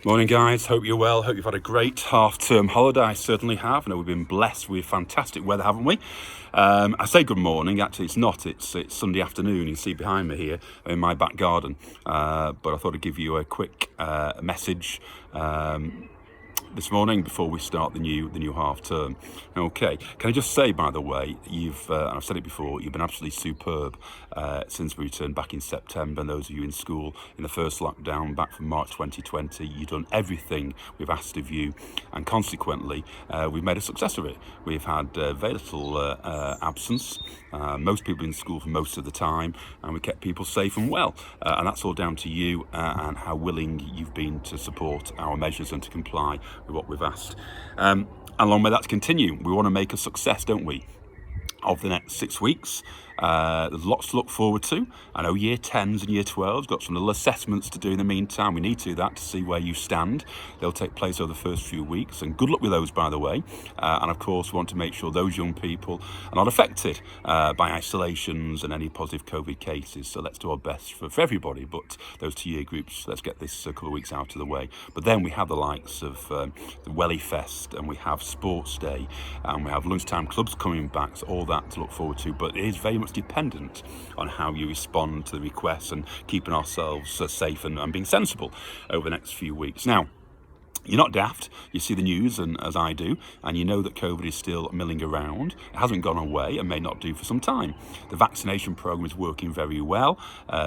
Morning, guys. Hope you're well. Hope you've had a great half-term holiday. I certainly have. I know we've been blessed with fantastic weather, haven't we? I say good morning. Actually, it's not. It's Sunday afternoon. You can see behind me here in my back garden. But I thought I'd give you a quick message. This morning before we start the new half term. Okay, can I just say, by the way, you've and I've said it before, you've been absolutely superb since we returned back in September. And those of you in school in the first lockdown back from March 2020, you've done everything we've asked of you, and consequently we've made a success of it. We've had very little absence, most people in school for most of the time, and we kept people safe and well, and that's all down to you and how willing you've been to support our measures and to comply with what we've asked. And along with that, to continue, we want to make a success, don't we, of the next 6 weeks. There's lots to look forward to. I know year 10s and year 12s got some little assessments to do in the meantime. We need to do that to see where you stand. They'll take place over the first few weeks, and good luck with those, by the way. And of course, we want to make sure those young people are not affected by isolations and any positive COVID cases. So let's do our best for everybody, but those 2 year groups, let's get this couple of weeks out of the way. But then we have the likes of the Welly Fest, and we have Sports Day, and we have lunchtime clubs coming back. So all that to look forward to, but it is very much dependent on how you respond to the requests and keeping ourselves safe and being sensible over the next few weeks. Now, you're not daft. You see the news, and as I do, and you know that COVID is still milling around. It hasn't gone away and may not do for some time. The vaccination program is working very well.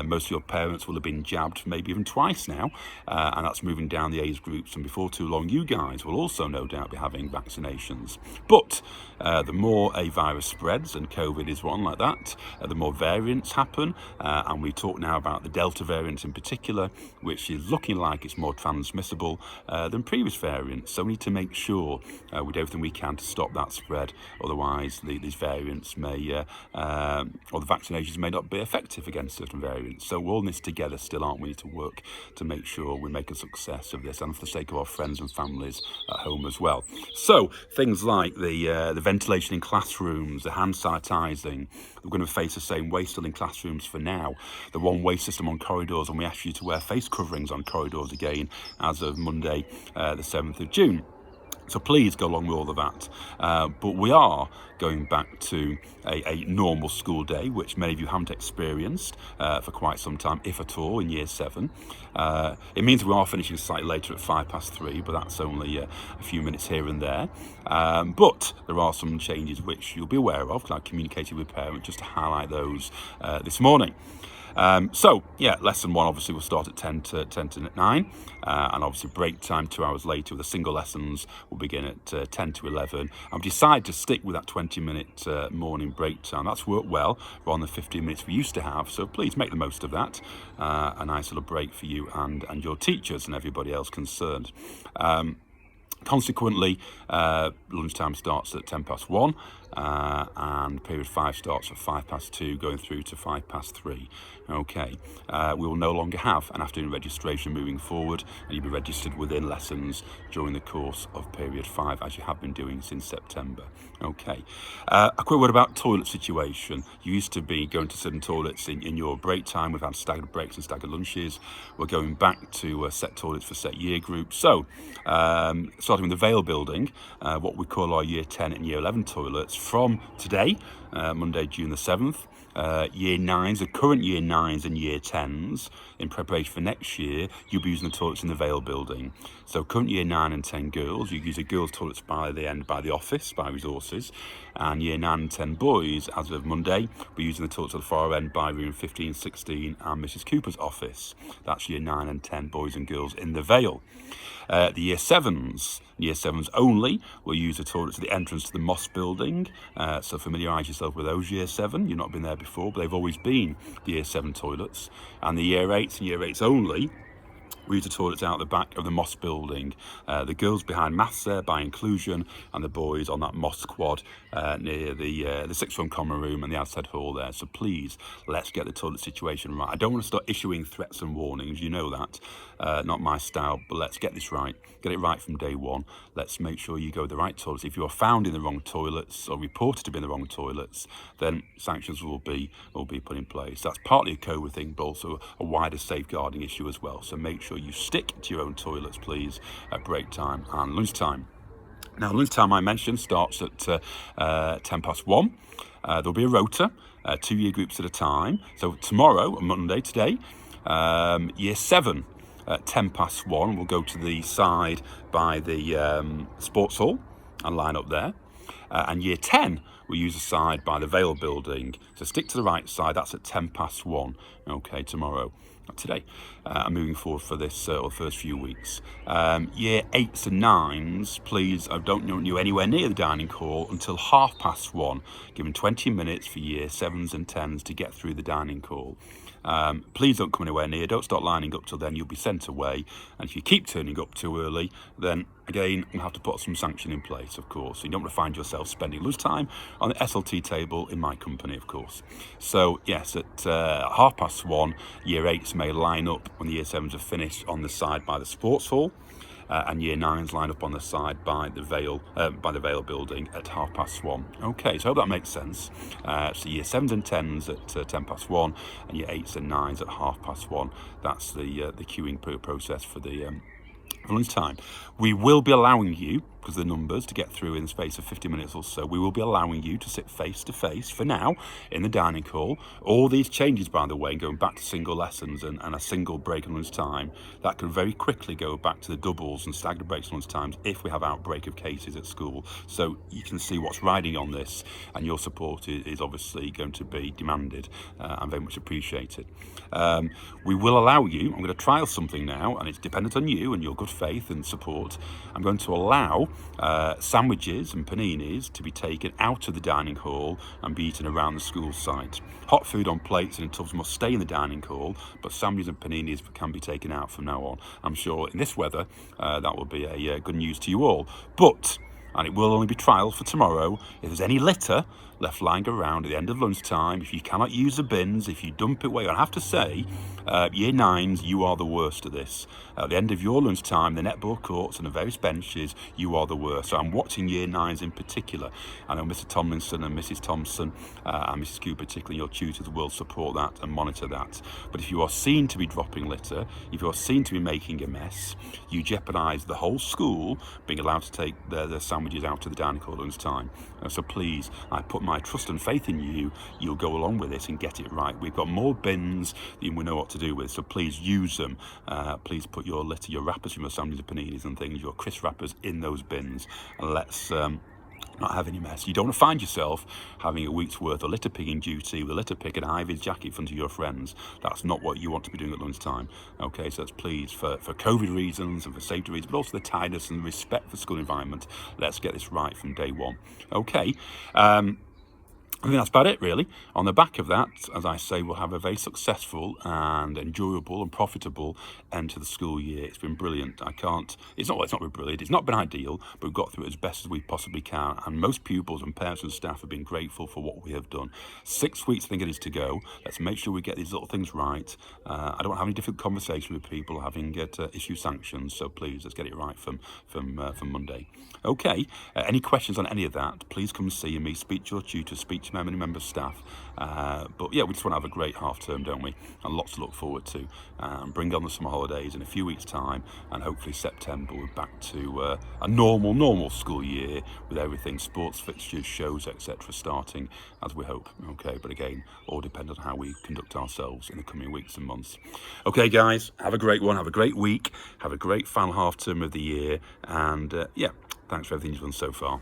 Most of your parents will have been jabbed maybe even twice now, and that's moving down the age groups. And before too long, you guys will also no doubt be having vaccinations. But the more a virus spreads, and COVID is one like that, the more variants happen. And we talk now about the Delta variant in particular, which is looking like it's more transmissible than previous variants. So we need to make sure we do everything we can to stop that spread. Otherwise, these variants may, or the vaccinations may not be effective against certain variants. So we're all in this together still, aren't we? We need to work to make sure we make a success of this, and for the sake of our friends and families at home as well. So things like the ventilation in classrooms, the hand sanitising, we're going to face the same way still in classrooms for now. The one-way system on corridors, and we ask you to wear face coverings on corridors again as of Monday, the 7th of June. So please go along with all of that. But we are going back to a normal school day, which many of you haven't experienced for quite some time, if at all, in year 7. It means we are finishing slightly later at 3:05, but that's only a few minutes here and there. But there are some changes which you'll be aware of, because I communicated with parents just to highlight those this morning. So yeah, lesson 1 obviously will start at 10 to 9, and obviously break time 2 hours later with the single lessons will begin at 10 to 11. I've decided to stick with that 20-minute morning break time. That's worked well rather than the 15 minutes we used to have, so please make the most of that. A nice little break for you and your teachers and everybody else concerned. Consequently, lunchtime starts at 1:10, and period 5 starts at 2:05, going through to 3:05. Okay, we will no longer have an afternoon registration moving forward, and you'll be registered within lessons during the course of period 5, as you have been doing since September. Okay, a quick word about toilet situation. You used to be going to certain toilets in your break time. We've had staggered breaks and staggered lunches. We're going back to set toilets for set year groups. So, starting with the Vale building, what we call our year 10 and year 11 toilets, from today, Monday, June the 7th, year 9s, the current year 9s and year 10s, in preparation for next year, you'll be using the toilets in the Vale building. So current year 9 and 10 girls, you use the girls' toilets by the end, by the office, by resources, and year 9 and 10 boys, as of Monday, we're using the toilets at the far end by room 15, 16 and Mrs Cooper's office. That's year 9 and 10 boys and girls in the Vale. The year 7s only will use the toilets at the entrance to the Moss building, so familiarise yourself with those year 7. You've not been there before, but they've always been the year 7 toilets. And the year 8s and year 8s only, we use the toilets out the back of the Moss building. The girls behind maths there by inclusion, and the boys on that Moss quad near the sixth form common room and the outside hall there. So please, let's get the toilet situation right. I don't want to start issuing threats and warnings, you know that. Not my style, but let's get this right. Get it right from day one. Let's make sure you go to the right toilets. If you are found in the wrong toilets or reported to be in the wrong toilets, then sanctions will be put in place. That's partly a COVID thing, but also a wider safeguarding issue as well. So make sure sure you stick to your own toilets, please, at break time and lunchtime. Now, lunchtime I mentioned starts at 1:10. There'll be a rota, 2-year groups at a time. So tomorrow, Monday, today, year 7 at 1:10 will go to the side by the sports hall and line up there. And year 10 will use the side by the Vale building. So stick to the right side, that's at 1:10, okay, tomorrow. Today, I'm moving forward for this or the first few weeks. Year 8s and 9s, please, I don't want you anywhere near the dining hall until 1:30, given 20 minutes for year 7s and 10s to get through the dining hall. Please don't come anywhere near, don't start lining up till then, you'll be sent away. And if you keep turning up too early, then again, we'll have to put some sanction in place, of course. You don't want to find yourself spending lunchtime on the SLT table in my company, of course. So yes, at 1:30, year 8s may line up when the year 7s are finished on the side by the sports hall. And year 9s line up on the side by the Vale building at 1:30. Okay, so I hope that makes sense. So year 7s and 10s at 1:10, and year 8s and 9s at 1:30. That's the queuing process for the lunchtime. We will be allowing you, because of the numbers, to get through in the space of 50 minutes or so. We will be allowing you to sit face to face for now in the dining hall. All these changes, by the way, going back to single lessons and a single break at lunchtime, that can very quickly go back to the doubles and staggered breaks at lunchtimes if we have outbreak of cases at school. So you can see what's riding on this, and your support is obviously going to be demanded and very much appreciated. We will allow you, I'm going to trial something now, and it's dependent on you and your good faith and support. I'm going to allow sandwiches and paninis to be taken out of the dining hall and be eaten around the school site. Hot food on plates and in tubs must stay in the dining hall, but sandwiches and paninis can be taken out from now on. I'm sure in this weather that will be a good news to you all. But, and it will only be trial for tomorrow, if there's any litter left lying around at the end of lunchtime, if you cannot use the bins, if you dump it away, I have to say, year 9s, you are the worst at this. At the end of your lunchtime, the netball courts and the various benches, you are the worst. So I'm watching year 9s in particular. I know Mr. Tomlinson and Mrs. Thompson and Mrs. Cooper, particularly your tutors, will support that and monitor that. But if you are seen to be dropping litter, if you are seen to be making a mess, you jeopardise the whole school being allowed to take their sandwiches out to the dining hall at lunchtime. So please, I put my trust and faith in you. You'll go along with it and get it right. We've got more bins than we know what to do with, so please use them. Please put your litter, your wrappers from your sandwiches and paninis and things, your crisp wrappers in those bins, and let's not have any mess. You don't want to find yourself having a week's worth of litter picking duty with a litter pick and Ivy's jacket in front of your friends. That's not what you want to be doing at lunchtime. Okay, so that's please, for COVID reasons and for safety reasons, but also the tidiness and respect for school environment, let's get this right from day one. Okay. I think that's about it, really. On the back of that, as I say, we'll have a very successful and enjoyable and profitable end to the school year. It's been brilliant. It's not been brilliant, it's not been ideal, but we've got through it as best as we possibly can. And most pupils and parents and staff have been grateful for what we have done. 6 weeks, I think it is to go. Let's make sure we get these little things right. I don't have any difficult conversation with people having to issue sanctions, so please, let's get it right from Monday. Okay, any questions on any of that, please come and see me, speak to your tutor, speak to many members of staff. But yeah, we just want to have a great half term, don't we? And lots to look forward to. Bring on the summer holidays in a few weeks' time, and hopefully September we're back to a normal school year with everything, sports fixtures, shows, etc. starting as we hope. Okay, but again, all depends on how we conduct ourselves in the coming weeks and months. Okay, guys, have a great one, have a great week, have a great final half term of the year, and yeah, thanks for everything you've done so far.